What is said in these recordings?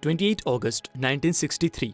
28 अगस्त 1963।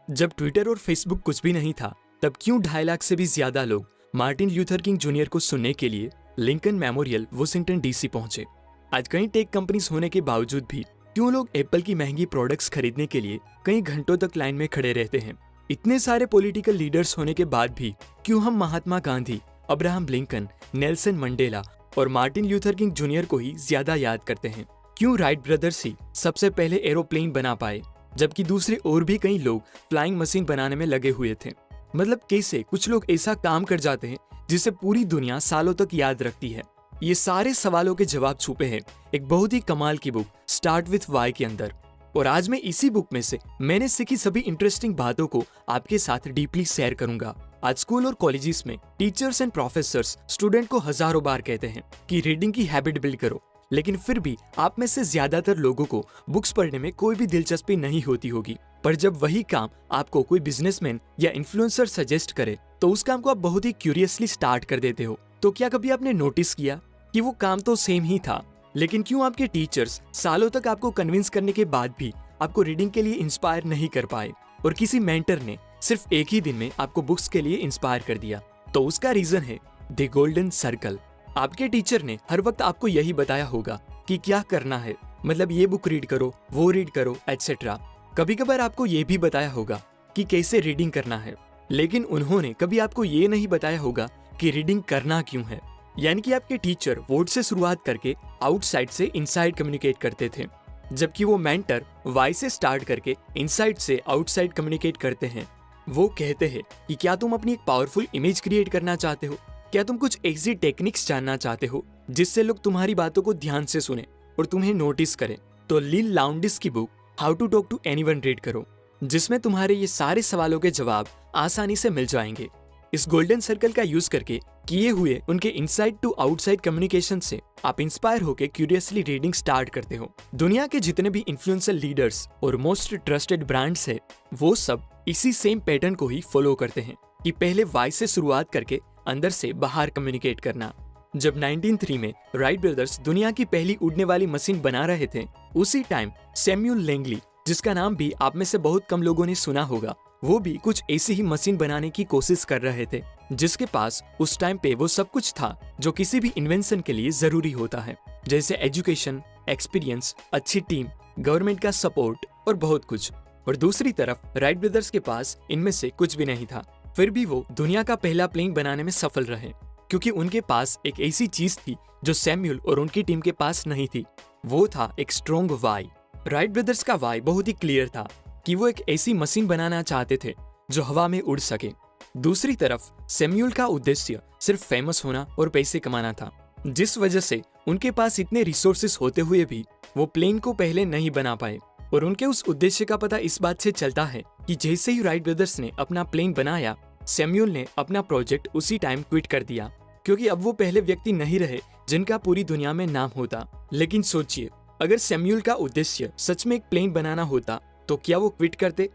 जब ट्विटर और फेसबुक कुछ भी नहीं था, तब क्यों 2.5 लाख से भी ज्यादा लोग मार्टिन ल्यूथर किंग जूनियर को सुनने के लिए लिंकन मेमोरियल वाशिंगटन डीसी पहुंचे। आज कई टेक कंपनीज होने के बावजूद भी क्यों लोग एप्पल की महंगी प्रोडक्ट्स खरीदने के लिए कई घंटों तक लाइन में खड़े रहते हैं। इतने सारे पॉलिटिकल लीडर्स होने के बाद भी क्यों हम Mahatma Gandhi, Abraham Lincoln, Nelson Mandela और मार्टिन ल्यूथर किंग जूनियर को ही ज्यादा याद करते हैं। क्यों राइट ब्रदर्स ही सबसे पहले एरोप्लेन बना पाए, जबकि दूसरे और भी कई लोग फ्लाइंग मशीन बनाने में लगे हुए थे। मतलब कैसे कुछ लोग ऐसा काम कर जाते हैं जिसे पूरी दुनिया सालों तक याद रखती है। ये सारे सवालों के जवाब छुपे हैं एक बहुत ही कमाल की बुक स्टार्ट विथ वाई के अंदर। और आज मैं इसी बुक में से मैंने सीखी सभी इंटरेस्टिंग बातों को आपके साथ डीपली शेयर करूंगा। आज स्कूल और कॉलेजेस में टीचर्स एंड प्रोफेसर्स स्टूडेंट को हजारों बार कहते हैं कि रीडिंग की हैबिट बिल्ड करो, लेकिन फिर भी आप में से ज्यादातर लोगों को बुक्स पढ़ने में कोई भी दिलचस्पी नहीं होती होगी। पर जब वही काम आपको कोई बिजनेसमैन या इन्फ्लुएंसर सजेस्ट करे तो उस काम को आप बहुत ही क्यूरियसली स्टार्ट कर देते हो। तो क्या कभी आपने नोटिस किया कि वो काम तो सेम ही था, लेकिन क्यों आपके टीचर्स सालों तक आपको कन्विंस करने के बाद भी आपको रीडिंग के लिए इंस्पायर नहीं कर पाए, और किसी मेंटर ने सिर्फ एक ही दिन में आपको बुक्स के लिए इंस्पायर कर दिया? तो उसका रीजन है द गोल्डन सर्कल। आपके टीचर ने हर वक्त आपको यही बताया होगा कि क्या करना है, मतलब ये बुक रीड करो, वो रीड करो, एटसेट्रा। कभी कभार आपको ये भी बताया होगा कि कैसे रीडिंग करना है, लेकिन उन्होंने कभी आपको ये नहीं बताया होगा कि रीडिंग करना क्यों है। यानी कि आपके टीचर वर्ड से शुरुआत करके आउटसाइड से इनसाइड कम्युनिकेट करते थे, जबकि वो मेंटर वाई से स्टार्ट करके इनसाइड से आउटसाइड कम्युनिकेट करते हैं। वो कहते हैं कि क्या तुम अपनी एक पावरफुल इमेज क्रिएट करना चाहते हो, क्या तुम कुछ ऐसी टेक्निक्स जानना चाहते हो जिससे लोग तुम्हारी बातों को ध्यान से सुने और तुम्हें नोटिस करें, तो लिल लाउंडिस की book how to talk to anyone read करो, जिसमें तुम्हारे ये सारे सवालों के जवाब आसानी से मिल जाएंगे। इस गोल्डन सर्कल का यूज करके किए हुए उनके इनसाइड टू आउटसाइड कम्युनिकेशन से आप इंस्पायर होकर क्यूरियसली रीडिंग स्टार्ट करते हो। दुनिया के जितने भी इन्फ्लुएंसर लीडर्स और मोस्ट ट्रस्टेड ब्रांड्स है, वो सब इसी सेम पैटर्न को ही फॉलो करते हैं कि पहले वाई से शुरुआत करके अंदर से बाहर कम्युनिकेट करना। जब 1903 में राइट ब्रदर्स दुनिया की पहली उड़ने वाली मशीन बना रहे थे, उसी टाइम सैमुअल लैंगली, जिसका नाम भी आप में से बहुत कम लोगों ने सुना होगा, वो भी कुछ ऐसी ही मशीन बनाने की कोशिश कर रहे थे, जिसके पास उस टाइम पे वो सब कुछ था जो किसी भी इन्वेंशन के लिए जरूरी होता है, जैसे एजुकेशन, एक्सपीरियंस, अच्छी टीम, गवर्नमेंट का सपोर्ट और बहुत कुछ। और दूसरी तरफ राइट ब्रदर्स के पास इनमें से कुछ भी नहीं था, फिर भी वो दुनिया का पहला प्लेन बनाने में सफल रहे, क्योंकि उनके पास एक ऐसी चीज थी जो सैमुअल और उनकी टीम के पास नहीं थी। वो था एक स्ट्रॉन्ग वाई। राइट ब्रदर्स का वाई बहुत ही क्लियर था कि वो एक ऐसी मशीन बनाना चाहते थे जो हवा में उड़ सके। दूसरी तरफ सैमुअल का उद्देश्य सिर्फ फेमस होना और पैसे कमाना था, जिस वजह से उनके पास इतने रिसोर्सेस होते हुए भी वो प्लेन को पहले नहीं बना पाए। और उनके उस उद्देश्य का पता इस बात से चलता है कि जैसे ही राइट ब्रदर्स ने अपना प्लेन बनाया, सैमुअल ने अपना प्रोजेक्ट उसी टाइम क्विट कर दिया, क्योंकि अब वो पहले व्यक्ति नहीं रहे जिनका पूरी दुनिया में नाम होता। लेकिन सोचिए, अगर सैमुअल का उद्देश्य सच में एक प्लेन बनाना होता तो क्या वो क्विट करते?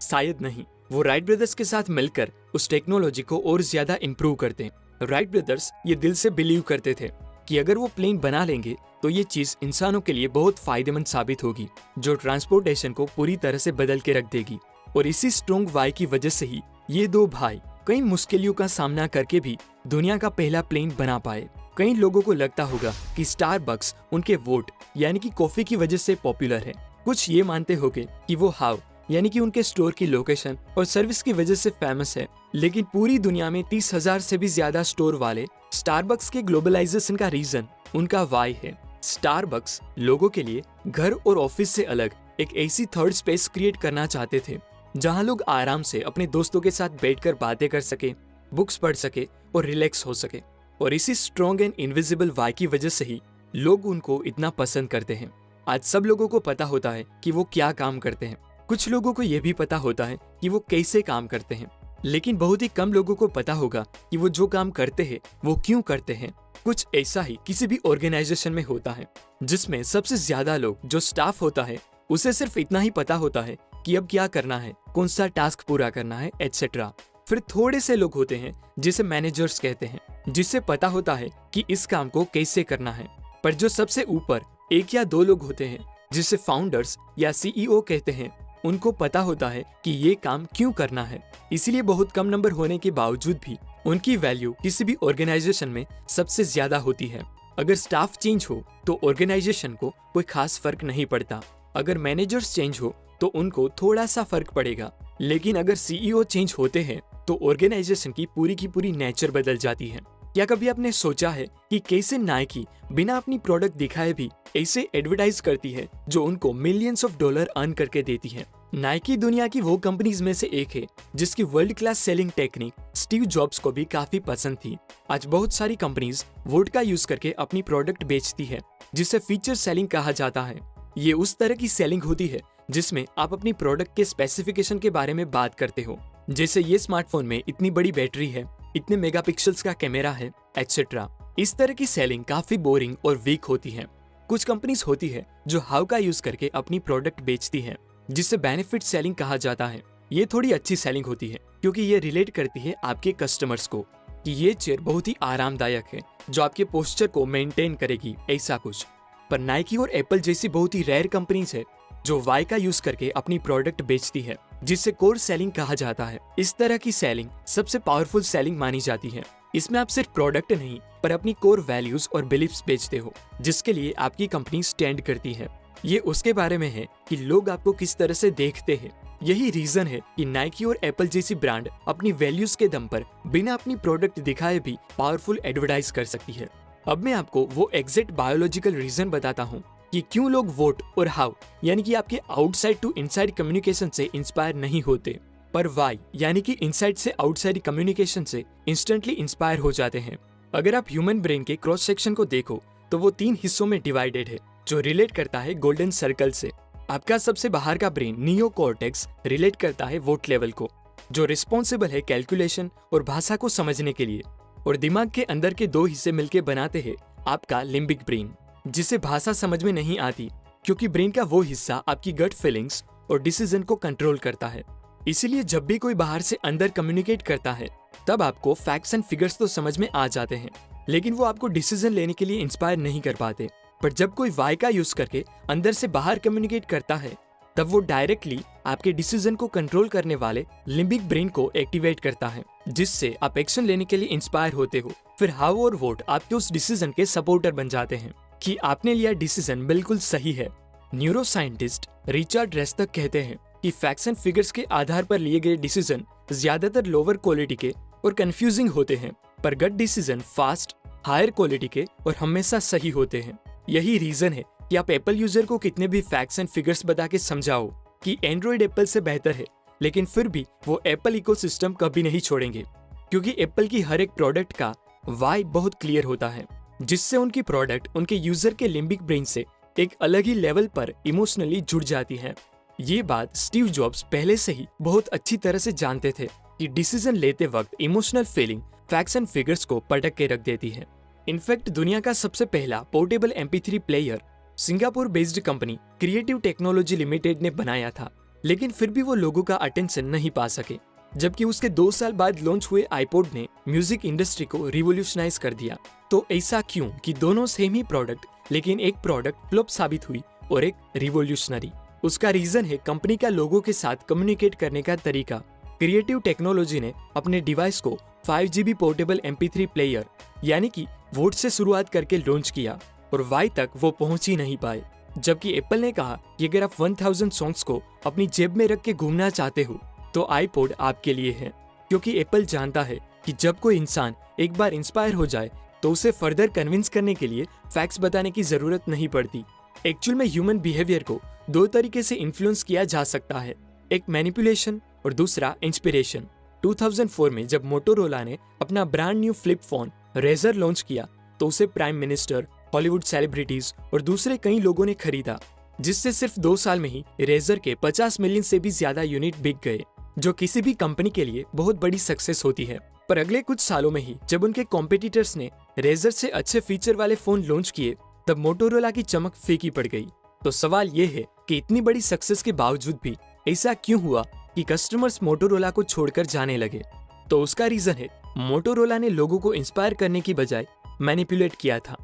शायद नहीं। वो राइट ब्रदर्स के साथ मिलकर उस टेक्नोलॉजी को और ज्यादा इंप्रूव करते। राइट ब्रदर्स ये दिल से बिलीव करते थे कि अगर वो प्लेन बना लेंगे तो ये चीज इंसानों के लिए बहुत फायदेमंद साबित होगी, जो ट्रांसपोर्टेशन को पूरी तरह से बदल के रख देगी। और इसी स्ट्रॉन्ग वाई की वजह से ही ये दो भाई कई मुश्किलों का सामना करके भी दुनिया का पहला प्लेन बना पाए। कई लोगों को लगता होगा कि स्टारबक्स उनके वोट यानी कि कॉफी की वजह से पॉपुलर है। कुछ ये मानते होंगे कि वो हाउ यानी कि उनके स्टोर की लोकेशन और सर्विस की वजह से फेमस है। लेकिन पूरी दुनिया में 30,000 से भी ज्यादा स्टोर वाले स्टारबक्स के ग्लोबलाइजेशन का रीजन उनका वाई है। स्टारबक्स लोगों के लिए घर और ऑफिस से अलग एक ऐसी थर्ड स्पेस क्रिएट करना चाहते थे जहां लोग आराम से अपने दोस्तों के साथ बैठकर बातें कर सके, बुक्स पढ़ सके और रिलैक्स हो सके। और इसी स्ट्रॉन्ग एंड इनविजिबल वाई की वजह से ही लोग उनको इतना पसंद करते हैं। आज सब लोगों को पता होता है कि वो क्या काम करते हैं। कुछ लोगों को यह भी पता होता है कि वो कैसे काम करते हैं, लेकिन बहुत ही कम लोगों को पता होगा कि वो जो काम करते हैं वो क्यों करते हैं। कुछ ऐसा ही किसी भी ऑर्गेनाइजेशन में होता है, जिसमें सबसे ज्यादा लोग जो स्टाफ होता है उसे सिर्फ इतना ही पता होता है कि अब क्या करना है, कौन सा टास्क पूरा करना है, एटसेट्रा। फिर थोड़े से लोग होते हैं जिसे मैनेजर्स कहते हैं, जिससे पता होता है कि इस काम को कैसे करना है। पर जो सबसे ऊपर 1 या 2 लोग होते हैं जिसे फाउंडर्स या सीईओ कहते हैं, उनको पता होता है कि ये काम क्यों करना है। इसीलिए बहुत कम नंबर होने के बावजूद भी उनकी वैल्यू किसी भी ऑर्गेनाइजेशन में सबसे ज्यादा होती है। अगर स्टाफ चेंज हो तो ऑर्गेनाइजेशन को कोई खास फर्क नहीं पड़ता। अगर मैनेजर्स चेंज हो तो उनको थोड़ा सा फर्क पड़ेगा, लेकिन अगर सीईओ चेंज होते हैं तो ऑर्गेनाइजेशन की पूरी नेचर बदल जाती है। क्या कभी आपने सोचा है कि कैसे नाइकी बिना अपनी प्रोडक्ट दिखाए भी ऐसे एडवर्टाइज करती है जो उनको मिलियंस ऑफ डॉलर अर्न करके देती है। नाइकी दुनिया की वो कंपनीज में से एक है जिसकी world class selling technique Steve jobs को भी काफी पसंद थी। आज बहुत सारी कंपनीज वोडका यूज करके अपनी प्रोडक्ट बेचती है, जिसे फीचर सेलिंग कहा जाता है। ये उस तरह की सेलिंग होती है जिसमें आप अपनी प्रोडक्ट के स्पेसिफिकेशन के बारे में बात करते हो, जैसे ये स्मार्टफोन में इतनी बड़ी बैटरी है, इतने मेगापिक्सल्स का कैमरा है, एटसेट्रा। इस तरह की सेलिंग काफी बोरिंग और वीक होती है। कुछ कंपनीज होती है जो हाउ का यूज करके अपनी प्रोडक्ट बेचती है, जिसे बेनिफिट सेलिंग कहा जाता है। ये थोड़ी अच्छी सेलिंग होती है क्योंकि ये रिलेट करती है आपके कस्टमर्स को कि ये चेयर बहुत ही आरामदायक है जो आपके पोस्चर को मेंटेन करेगी, ऐसा कुछ। पर नाइकी और एप्पल जैसी बहुत ही रेयर कंपनीज है जो वाई का यूज करके अपनी प्रोडक्ट बेचती है, जिसे कोर सेलिंग कहा जाता है। इस तरह की सेलिंग सबसे पावरफुल सेलिंग मानी जाती है। इसमें आप सिर्फ प्रोडक्ट नहीं पर अपनी कोर वैल्यूज और बिलीफ्स बेचते हो, जिसके लिए आपकी कंपनी स्टैंड करती है। ये उसके बारे में है कि लोग आपको किस तरह से देखते हैं। यही रीजन है कि नाइकी और एप्पल जैसी ब्रांड अपनी वैल्यूज के दम पर बिना अपनी प्रोडक्ट दिखाए भी पावरफुल एडवर्टाइज कर सकती है। अब मैं आपको वो एग्जैक्ट बायोलॉजिकल रीजन बताता हूँ कि क्यों लोग वोट और हाउ यानी कि आपके आउटसाइड टू इनसाइड कम्युनिकेशन से इंस्पायर नहीं होते, पर वाई यानी कि इनसाइड से आउटसाइड कम्युनिकेशन से इंस्टेंटली इंस्पायर हो जाते हैं। अगर आप ह्यूमन ब्रेन के क्रॉस सेक्शन को देखो तो वो 3 हिस्सों में डिवाइडेड है, जो रिलेट करता है गोल्डन सर्कल से। आपका सबसे बाहर का ब्रेन नियोकॉर्टेक्स रिलेट करता है वोट लेवल को, जो रिस्पॉन्सिबल है कैलकुलेशन और भाषा को समझने के लिए। और दिमाग के अंदर के 2 हिस्से मिलकर बनाते हैं आपका लिम्बिक ब्रेन, जिसे भाषा समझ में नहीं आती क्योंकि ब्रेन का वो हिस्सा आपकी गट फीलिंग्स और डिसीजन को कंट्रोल करता है। इसीलिए जब भी कोई बाहर से अंदर कम्युनिकेट करता है तब आपको फैक्ट्स एंड फिगर्स तो समझ में आ जाते हैं, लेकिन वो आपको डिसीजन लेने के लिए इंस्पायर नहीं कर पाते। पर जब कोई वाई का यूज करके अंदर से बाहर कम्युनिकेट करता है तब वो डायरेक्टली आपके डिसीजन को कंट्रोल करने वाले लिम्बिक ब्रेन को एक्टिवेट करता है, जिससे आप एक्शन लेने के लिए इंस्पायर होते हो। फिर हाउ और वोट आपके उस डिसीजन के सपोर्टर बन जाते हैं कि आपने लिया डिसीजन बिल्कुल सही है। न्यूरो साइंटिस्ट रिचर्ड रेस्टक कहते हैं कि फैक्ट्स एंड फिगर्स के आधार पर लिए गए डिसीजन ज्यादातर लोअर क्वालिटी के और कंफ्यूजिंग होते हैं, पर गट डिसीजन फास्ट, हायर क्वालिटी के और हमेशा सही होते हैं। यही रीजन है कि आप एप्पल यूजर को कितने भी फैक्ट्स एंड फिगर्स बता के समझाओ कि एंड्रॉइड एप्पल से बेहतर है, लेकिन फिर भी वो एप्पल इकोसिस्टम कभी नहीं छोड़ेंगे, क्योंकि एप्पल की हर एक प्रोडक्ट का वाई बहुत क्लियर होता है, जिससे उनकी प्रोडक्ट उनके यूजर के लिम्बिक ब्रेन से एक अलग ही लेवल पर इमोशनली जुड़ जाती है। ये बात स्टीव जॉब्स पहले से ही बहुत अच्छी तरह से जानते थे कि डिसीजन लेते वक्त emotional feeling facts and figures को पटक के रख देती है। इनफैक्ट दुनिया का सबसे पहला portable MP3 player Singapore based company creative technology limited ने बनाया था, लेकिन फिर भी वो लोगों का अटेंशन नहीं पा सके। जबकि उसके 2 साल बाद लॉन्च हुए आईपॉड ने म्यूजिक इंडस्ट्री को रिवोल्यूशनाइज कर दिया। तो ऐसा क्यों कि दोनों सेम ही प्रोडक्ट, लेकिन एक प्रोडक्ट फ्लॉप साबित हुई और एक रिवोल्यूशनरी? उसका रीजन है कंपनी का लोगों के साथ कम्युनिकेट करने का तरीका। क्रिएटिव टेक्नोलॉजी ने अपने डिवाइस को 5GB पोर्टेबल MP3 प्लेयर यानी कि वोट से शुरुआत करके लॉन्च किया और वाई तक वो पहुंच ही नहीं पाए। जबकि एप्पल ने कहा कि अगर आप 1000 सॉन्ग्स को अपनी जेब में रख के घूमना चाहते हो तो आईपॉड आपके लिए है, क्योंकि एप्पल जानता है कि जब कोई इंसान एक बार इंस्पायर हो जाए तो उसे फर्दर कन्विंस करने के लिए फैक्ट्स बताने की जरूरत नहीं पड़ती। एक्चुअल में ह्यूमन बिहेवियर को 2 तरीके से इन्फ्लुएंस किया जा सकता है, एक मैनिपुलेशन और दूसरा इंस्पिरेशन। 2004 में जब मोटोरोला ने अपना brand new flip phone Razr launch किया तो उसे प्राइम मिनिस्टर, हॉलीवुड सेलिब्रिटीज और दूसरे कई लोगों ने खरीदा, जिससे सिर्फ 2 साल में ही रेजर के 50 मिलियन से भी ज्यादा यूनिट बिक गए, जो किसी भी कंपनी के लिए बहुत बड़ी सक्सेस होती है। पर अगले कुछ सालों में ही जब उनके कॉम्पिटिटर्स ने रेजर से अच्छे फीचर वाले फोन लॉन्च किए तब मोटोरोला की चमक फीकी पड़ गई। तो सवाल ये है कि इतनी बड़ी सक्सेस के बावजूद भी ऐसा क्यों हुआ कि कस्टमर्स मोटोरोला को छोड़कर जाने लगे? तो उसका रीजन है मोटोरोला ने लोगों को इंस्पायर करने की बजाय मैनिपुलेट किया था।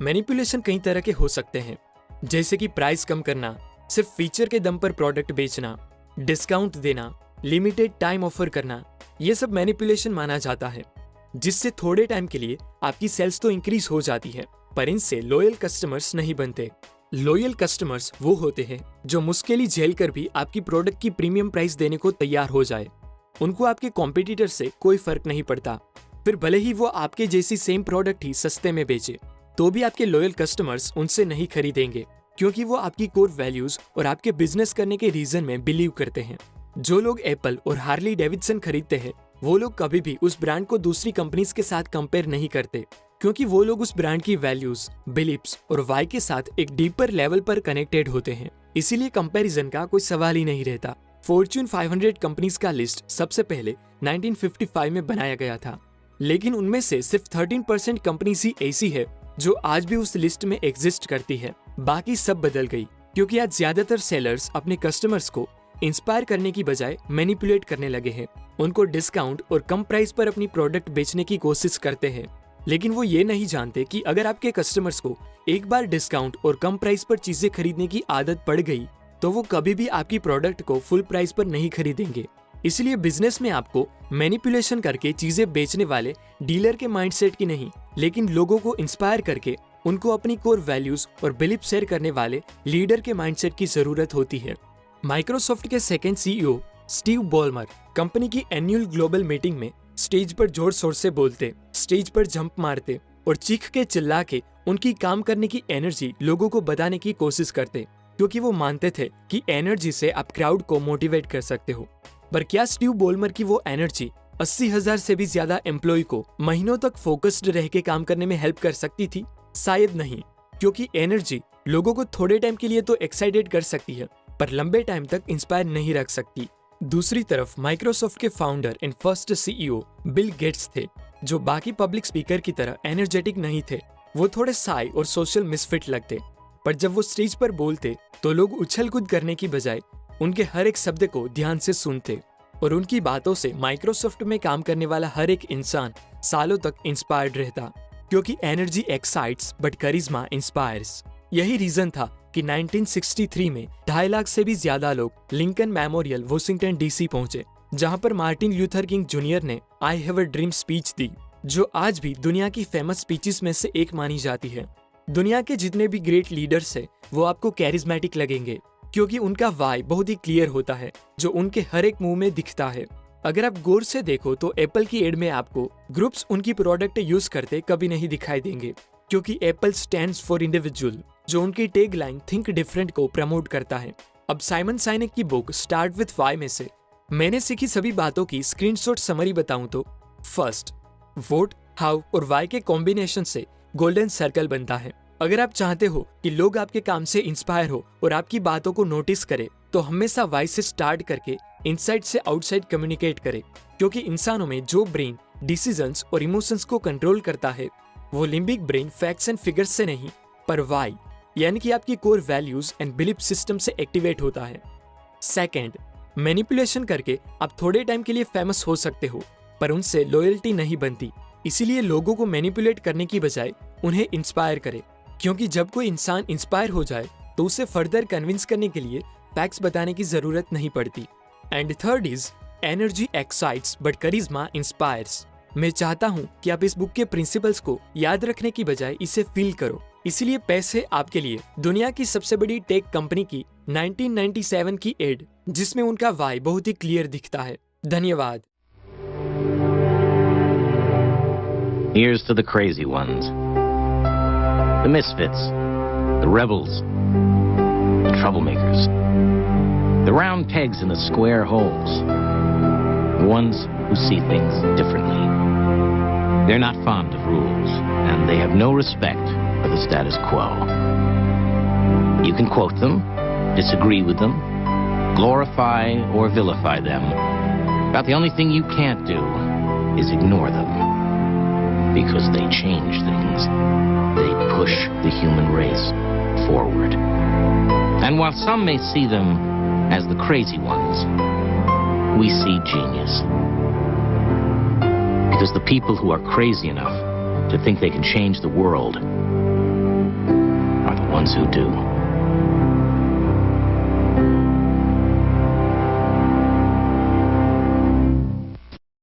मैनिपुलेशन कई तरह के हो सकते हैं, जैसे कि प्राइस कम करना, सिर्फ फीचर के दम पर प्रोडक्ट बेचना, डिस्काउंट देना, लिमिटेड टाइम ऑफर करना, ये सब मैनिपुलेशन माना जाता है, जिससे थोड़े टाइम के लिए आपकी सेल्स तो इंक्रीज हो जाती है, पर इनसे लॉयल कस्टमर्स नहीं बनते। लॉयल कस्टमर्स वो होते हैं जो मुश्किल झेल कर भी आपकी प्रोडक्ट की प्रीमियम प्राइस देने को तैयार हो जाए। उनको आपके कॉम्पिटिटर से कोई फर्क नहीं पड़ता, फिर भले ही वो आपके जैसी सेम प्रोडक्ट ही सस्ते में बेचे, तो भी आपके लॉयल कस्टमर्स उनसे नहीं खरीदेंगे, क्योंकि वो आपकी कोर वैल्यूज और आपके बिजनेस करने के रीजन में बिलीव करते हैं। जो लोग एप्पल और हार्ली डेविडसन खरीदते हैं, वो लोग कभी भी उस ब्रांड को दूसरी कंपनीज के साथ कंपेयर नहीं करते, क्योंकि वो लोग उस ब्रांड की वैल्यूज, बिलीव्स और वाई के साथ एक डीपर लेवल पर कनेक्टेड होते हैं। इसीलिए कंपैरिजन का कोई सवाल ही नहीं रहता। फॉर्च्यून 500 कंपनीज का लिस्ट सबसे पहले 1955 में बनाया गया था, लेकिन उनमें से सिर्फ 13% कंपनीज ही ऐसी है जो आज भी उस लिस्ट में एग्जिस्ट करती है। बाकी सब बदल गई, क्योंकि आज ज्यादातर सेलर्स अपने कस्टमर्स को इंस्पायर करने की बजाय मैनिपुलेट करने लगे हैं। उनको डिस्काउंट और कम प्राइस पर अपनी प्रोडक्ट बेचने की कोशिश करते हैं, लेकिन वो ये नहीं जानते कि अगर आपके कस्टमर्स को एक बार डिस्काउंट और कम प्राइस पर चीजें खरीदने की आदत पड़ गई, तो वो कभी भी आपकी प्रोडक्ट को फुल प्राइस पर नहीं खरीदेंगे। इसलिए बिजनेस में आपको मैनिपुलेशन करके चीजें बेचने वाले डीलर के माइंडसेट की नहीं, लेकिन लोगों को इंस्पायर करके उनको अपनी कोर वैल्यूज और बिलीफ शेयर करने वाले लीडर के माइंडसेट की जरूरत होती है। माइक्रोसॉफ्ट के सेकंड सीईओ स्टीव बॉलमर कंपनी की एनुअल ग्लोबल मीटिंग में स्टेज पर जोर शोर से बोलते, स्टेज पर जंप मारते और चीख के चिल्ला के उनकी काम करने की एनर्जी लोगों को बताने की कोशिश करते, क्योंकि वो मानते थे कि एनर्जी से आप क्राउड को मोटिवेट कर सकते हो। पर क्या स्टीव बॉलमर की वो एनर्जी 80,000 से भी ज्यादा एम्प्लॉय को महीनों तक फोकस्ड रह के काम करने में हेल्प कर सकती थी? शायद नहीं, क्योंकि एनर्जी लोगों को थोड़े टाइम के लिए तो एक्साइटेड कर सकती है, पर लंबे टाइम तक इंस्पायर नहीं रख सकती। दूसरी तरफ माइक्रोसॉफ्ट के founder and first CEO Bill Gates थे, जो बाकी पब्लिक स्पीकर की तरह एनर्जेटिक नहीं थे। वो थोड़े साई और सोशल मिसफिट लगते, पर जब वो स्टेज पर बोलते तो लोग उछल कूद करने की बजाय उनके हर एक शब्द को ध्यान से सुनते, और उनकी बातों से माइक्रोसॉफ्ट में काम करने वाला हर एक इंसान सालों तक इंस्पायर्ड रहता, क्योंकि energy excites but charisma inspires. यही रीजन था कि 1963 में 2.5 लाख से भी ज्यादा लोग लिंकन मेमोरियल वॉशिंगटन डीसी पहुंचे, जहां पर मार्टिन ल्यूथर किंग जूनियर ने I have a dream speech दी, जो आज भी दुनिया की फेमस स्पीचेस में से एक मानी जाती है। दुनिया के जितने भी ग्रेट लीडर्स हैं, वो आपको कैरिज्मेटिक लगेंगे, क्योंकि उनका वाई बहुत ही क्लियर होता है, जो उनके हर एक मुंह में दिखता है। अगर आप गौर से देखो तो एप्पल की एड में आपको ग्रुप्स उनकी प्रोडक्ट यूज करते कभी नहीं दिखाई देंगे, क्योंकि एप्पल स्टैंड्स फॉर इंडिविजुअल, जो उनकी टैग लाइन थिंक डिफरेंट को प्रमोट करता है। अब साइमन साइनेक की बुक स्टार्ट विथ वाई में से मैंने सीखी सभी बातों की स्क्रीनशॉट समरी बताऊं तो फर्स्ट, वोट, हाउ और वाई के कॉम्बिनेशन से गोल्डन सर्कल बनता है। अगर आप चाहते हो कि लोग आपके काम से इंस्पायर हो और आपकी बातों को नोटिस करें, तो हमेशा वाई से स्टार्ट करके इनसाइड से आउटसाइड कम्युनिकेट करें, क्योंकि इंसानों में जो ब्रेन डिसीजंस और इमोशंस को कंट्रोल करता है, वो limbic brain facts and figures से नहीं, पर वाई यानी कि आपकी core values and belief system से एक्टिवेट होता है। सेकंड, मैनिपुलेशन करके आप थोड़े टाइम के लिए फेमस हो सकते हो, पर उनसे लॉयल्टी नहीं बनती। इसीलिए लोगों को मैनिपुलेट करने की बजाय उन्हें इंस्पायर करें, क्योंकि जब कोई इंसान इंस्पायर हो जाए तो उसे फर्दर कन्विंस करने के लिए फैक्ट्स बताने की जरूरत नहीं पड़ती। And third is energy excites but charisma inspires. मैं चाहता हूं कि आप इस बुक के प्रिंसिपल्स को याद रखने की बजाय इसे फील करो। इसीलिए पैसे आपके लिए दुनिया की सबसे बड़ी टेक कंपनी की 1997 की एड, जिसमें उनका वाई बहुत ही क्लियर दिखता है। धन्यवाद। Here's to the crazy ones, the misfits, the rebels, the troublemakers, the round pegs in the square holes, the ones who see things differently. They're not fond of rules, and they have no respect for the status quo. You can quote them, disagree with them, glorify or vilify them, but the only thing you can't do is ignore them. Because they change things. They push the human race forward. And while some may see them as the crazy ones, we see genius. Because the people who are crazy enough to think they can change the world are the ones who do.